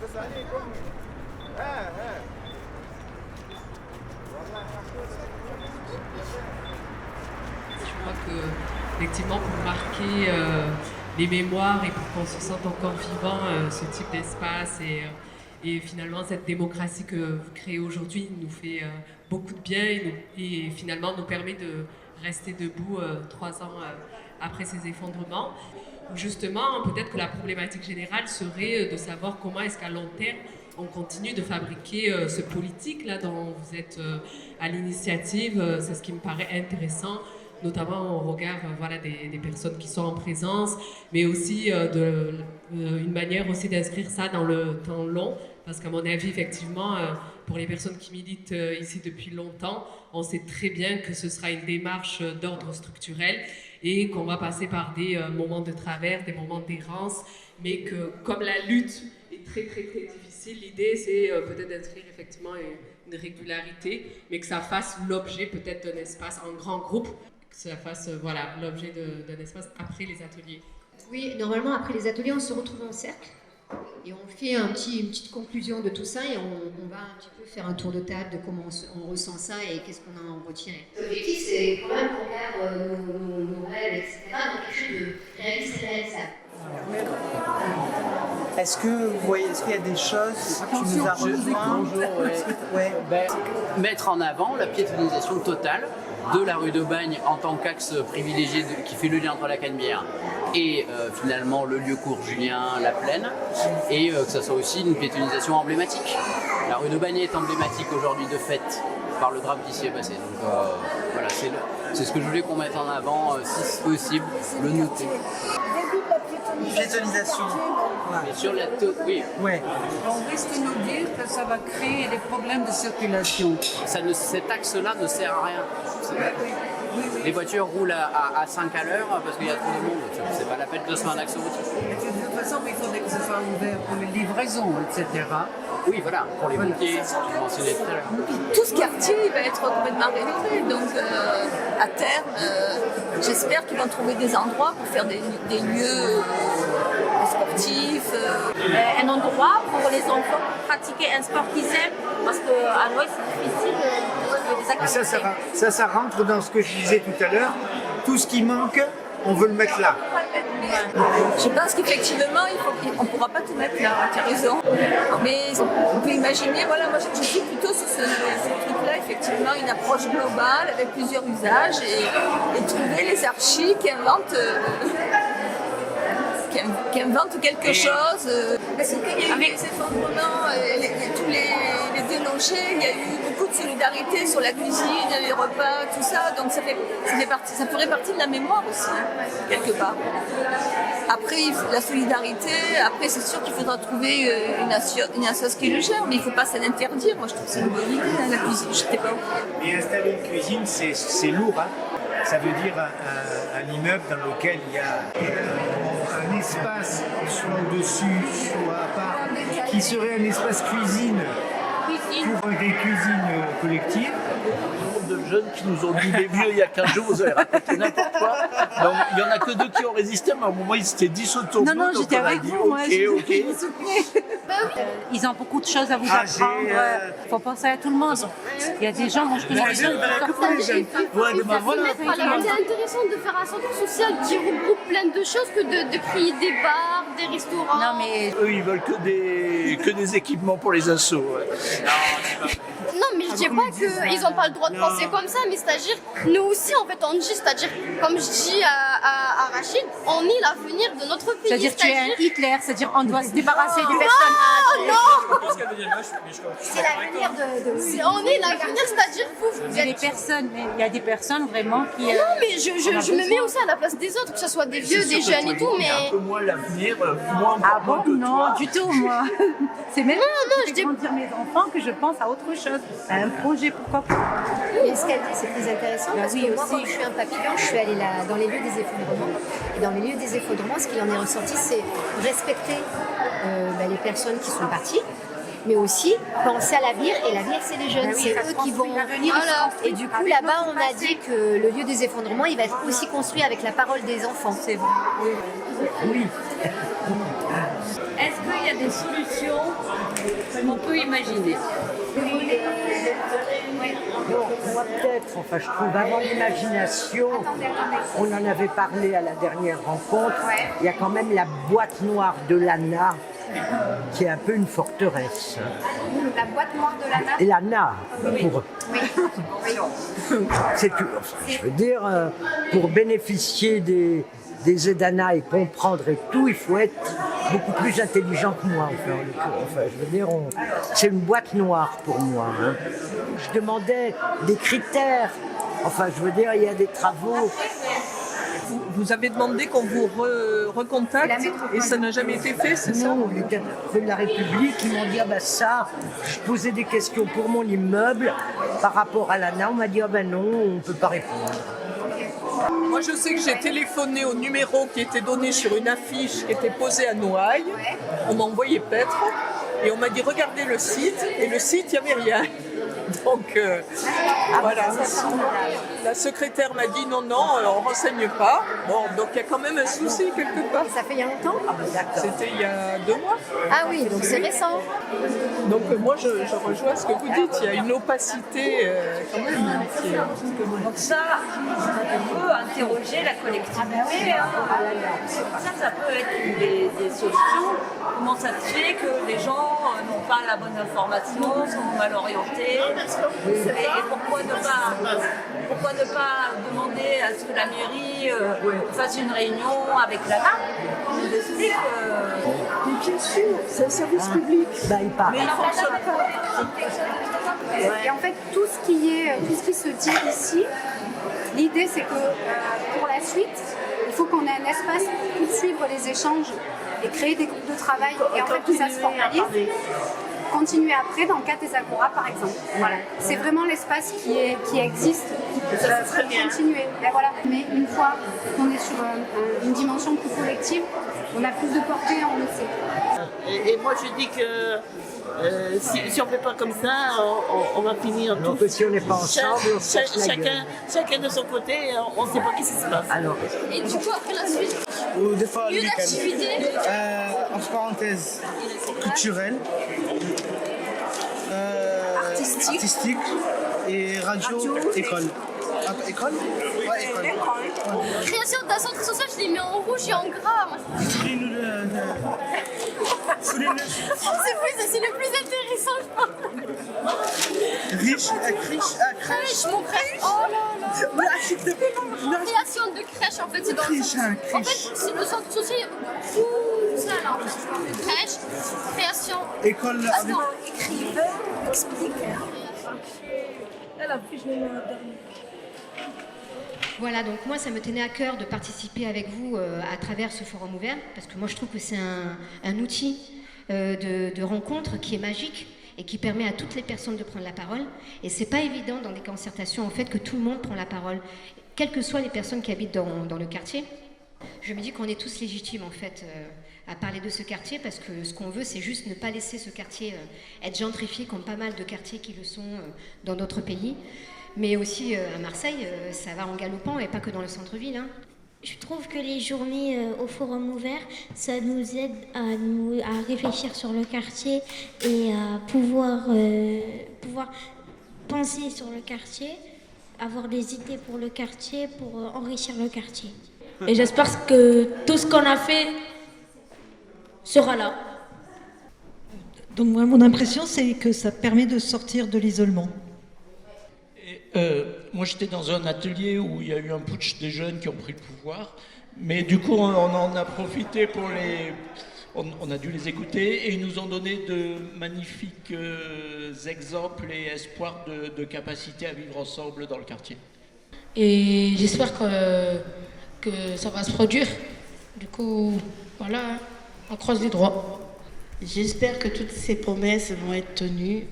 Je crois que, effectivement, pour marquer les mémoires et pour qu'on se sente encore vivant, ce type d'espace et finalement cette démocratie que vous créez aujourd'hui nous fait beaucoup de bien et finalement nous permet de rester debout 3 ans après ces effondrements. Justement, peut-être que la problématique générale serait de savoir comment est-ce qu'à long terme on continue de fabriquer ce politique-là dont vous êtes à l'initiative. C'est ce qui me paraît intéressant, notamment au regard voilà, des personnes qui sont en présence, mais aussi une manière aussi d'inscrire ça dans le temps long, parce qu'à mon avis, effectivement, pour les personnes qui militent ici depuis longtemps, on sait très bien que ce sera une démarche d'ordre structurel et qu'on va passer par des moments de travers, des moments d'errance, mais que comme la lutte est très très très difficile, l'idée c'est peut-être d'inscrire effectivement une régularité, mais que ça fasse l'objet peut-être d'un espace en grand groupe, que ça fasse voilà, l'objet d'un espace après les ateliers. Oui, normalement après les ateliers on se retrouve en cercle et on fait une petite conclusion de tout ça et on va un petit peu faire un tour de table de comment on ressent ça et qu'est-ce qu'on en retient. L'objectif c'est quand même qu'on regarde nos rêves, etc. Donc quelque chose de réaliste et réalisable. Est-ce que vous voyez, est-ce qu'il y a des choses qui nous a rejoints? Bonjour, ouais. Mettre en avant la piétonisation totale de la rue d'Aubagne en tant qu'axe privilégié qui fait le lien entre la Canebière et finalement le lieu court Julien, la Plaine, et que ça soit aussi une piétonisation emblématique. La rue d'Aubagne est emblématique aujourd'hui de fait par le drame qui s'y est passé. Donc voilà, c'est ce que je voulais qu'on mette en avant, si possible, le noter. Piétonisation. Bien sûr, oui. Ouais. On risque de nous dire que ça va créer des problèmes de circulation. Cet axe-là ne sert à rien. Les voitures roulent à 5 à l'heure parce qu'il y a trop de monde. C'est pas la peine de se faire un axe routier. De toute façon, il faudrait que ce soit ouvert pour les livraisons, etc. Oui, voilà, pour les banquiers, je mentionnais tout à l'heure. Tout ce quartier va être complètement rénové. Donc, à terme, j'espère qu'ils vont trouver des endroits pour faire des lieux sportifs. Un endroit pour les enfants pour pratiquer un sport qu'ils aiment. Parce qu'à l'ouest, c'est difficile de les activités. Ça rentre dans ce que je disais tout à l'heure. Tout ce qui manque, on veut le mettre là. Je pense qu'effectivement, on ne pourra pas tout mettre là, tu as raison. Mais on peut imaginer, voilà, moi je suis plutôt sur ce truc-là, effectivement, une approche globale avec plusieurs usages et trouver les archis qui inventent quelque chose. Parce qu'il y a eu des effondrements, tous les délogés, il y a eu beaucoup de solidarité sur la cuisine, les repas, tout ça. Donc ça ferait partie de la mémoire aussi, quelque part. Après, la solidarité, après c'est sûr qu'il faudra trouver une association qui le gère, mais il ne faut pas s'en interdire. Moi je trouve que c'est une bonne idée, la cuisine, je sais pas. Et installer une cuisine, c'est lourd. Hein. Ça veut dire un immeuble dans lequel il y a un espace soit au-dessus, soit à part, qui serait un espace cuisine pour des cuisines collectives. De jeunes qui nous ont dit les vieux il y a 15 jours, vous avez raconté n'importe quoi. Donc, il n'y en a que 2 qui ont résisté, mais à un moment ils s'étaient 10 autour de nous. Non, j'étais avec vous, moi. Ok. Ils ont beaucoup de choses à vous apprendre. Il faut penser à tout le monde. Il y a des gens, moi je connais des gens qui C'est intéressant de faire un centre social qui regroupe plein de choses que de créer des bars, des restaurants. Non, mais eux, ils veulent que des équipements pour les assos. Non, mais je dis pas qu'ils n'ont pas le droit de penser comme ça, mais c'est-à-dire, nous aussi, en fait, on dit, c'est-à-dire, comme je dis à Rachid, on est l'avenir de notre pays. c'est-à-dire tu es un Hitler, c'est-à-dire on doit se débarrasser des personnes âgées. C'est l'avenir de... On est l'avenir, c'est-à-dire, Il y a des personnes, mais il y a des personnes vraiment qui... Non, mais je me mets aussi à la place des autres, que ce soit des vieux, des jeunes et tout, mais... Un peu moins l'avenir, moins Ah bon, que non, toi. du tout, moi. C'est même je dis... grandir mes enfants que je pense à autre chose, à un projet, pourquoi pas. Et ce qu'elle dit, c'est très intéressant parce que moi, quand je suis un papillon, je suis allée dans les lieux des effondrements. Et dans les lieux des effondrements, ce qui en est ressorti, c'est respecter les personnes qui sont parties, mais aussi penser à l'avenir, et l'avenir c'est les jeunes, c'est eux qui vont... Voilà. Et du coup là-bas on a dit que le lieu des effondrements il va être aussi construit avec la parole des enfants. C'est vrai. Oui. Est-ce qu'il y a des solutions qu'on peut imaginer? On va peut-être, enfin je trouve, avant l'imagination, on en avait parlé à la dernière rencontre, il y a quand même la boîte noire de l'ANA, qui est un peu une forteresse. La boîte noire de l'ANA. Et l'ANA, pour... C'est, je veux dire, pour bénéficier des aides ANA et comprendre et tout, il faut être beaucoup plus intelligent que moi. Enfin, je veux dire, c'est une boîte noire pour moi. Hein. Je demandais des critères. Enfin, je veux dire, il y a des travaux. Vous avez demandé qu'on vous recontacte et ça n'a jamais été fait, c'est ça? Non, les rue de la République, ils m'ont dit, ah ben ça, je posais des questions pour mon immeuble par rapport à l'ANA. On m'a dit, ah ben non, on ne peut pas répondre. Moi, je sais que j'ai téléphoné au numéro qui était donné sur une affiche qui était posée à Noailles. On m'a envoyé paître et on m'a dit regardez le site, et le site, il n'y avait rien. Donc voilà. La secrétaire m'a dit non, on ne renseigne pas. Bon, donc il y a quand même un souci quelque part. Ça fait il y a longtemps? C'était il y a 2 mois. Ah oui, donc c'est récent. Donc moi je rejoins ce que vous dites, il y a une opacité quand même. Donc ça peut interroger la collectivité. Ça peut être des solutions. Comment ça se fait que les gens n'ont pas la bonne information, sont mal orientés? Et pourquoi ne pas demander à ce que la mairie fasse une réunion avec l'ANA? On nous explique. Bien sûr, c'est un service public. Il parle. Mais il ne fonctionne pas. Et en fait, tout ce qui se dit ici, l'idée c'est que pour la suite, il faut qu'on ait un espace pour suivre les échanges et créer des groupes de travail et en fait que ça se formalise. Continuer après dans le cadre des Agora par exemple. Voilà. C'est vraiment l'espace qui existe. Ça serait bien. Continuer. Et voilà. Mais une fois qu'on est sur une dimension plus collective, on a plus de portée, on le sait. Et moi je dis que si on ne fait pas comme ça, on va finir donc tout. Si on n'est pas ensemble, on se casse la gueule. Chacun de son côté, on ne sait pas ce qui se passe. Alors. Et du coup, après la suite, Ou des fois le une week-end. activité. Entre parenthèses, culturelle, artistique et radio. École. École? Ouais, école. Création d'un centre social, je l'ai mis en rouge et en gras. C'est le plus intéressant, je pense. Crèche. Mon crèche. Oh là là. Création de crèche, en fait, c'est dans le centre. En fait, c'est le centre social, il y a tout ça là. Crèche, création. École. Écrivain, expliqueur. Voilà, donc moi ça me tenait à cœur de participer avec vous à travers ce forum ouvert, parce que moi je trouve que c'est un outil de rencontre qui est magique et qui permet à toutes les personnes de prendre la parole. Et c'est pas évident dans des concertations en fait que tout le monde prend la parole, quelles que soient les personnes qui habitent dans le quartier. Je me dis qu'on est tous légitimes en fait à parler de ce quartier, parce que ce qu'on veut c'est juste ne pas laisser ce quartier être gentrifié comme pas mal de quartiers qui le sont dans d'autres pays. Mais aussi à Marseille, ça va en galopant et pas que dans le centre-ville. Hein. Je trouve que les journées au Forum Ouvert, ça nous aide à réfléchir sur le quartier et à pouvoir penser sur le quartier, avoir des idées pour le quartier, pour enrichir le quartier. Et j'espère que tout ce qu'on a fait sera là. Donc moi, mon impression, c'est que ça permet de sortir de l'isolement. Moi, j'étais dans un atelier où il y a eu un putsch des jeunes qui ont pris le pouvoir, mais du coup, on en a profité pour les... On a dû les écouter et ils nous ont donné de magnifiques exemples et espoirs de capacité à vivre ensemble dans le quartier. Et j'espère que ça va se produire. Du coup, voilà, on croise les doigts. J'espère que toutes ces promesses vont être tenues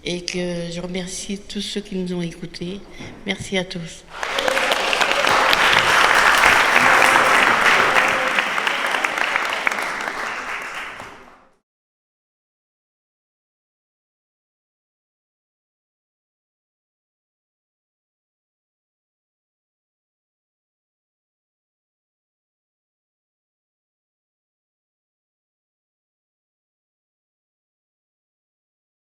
et que je remercie tous ceux qui nous ont écoutés. Merci à tous.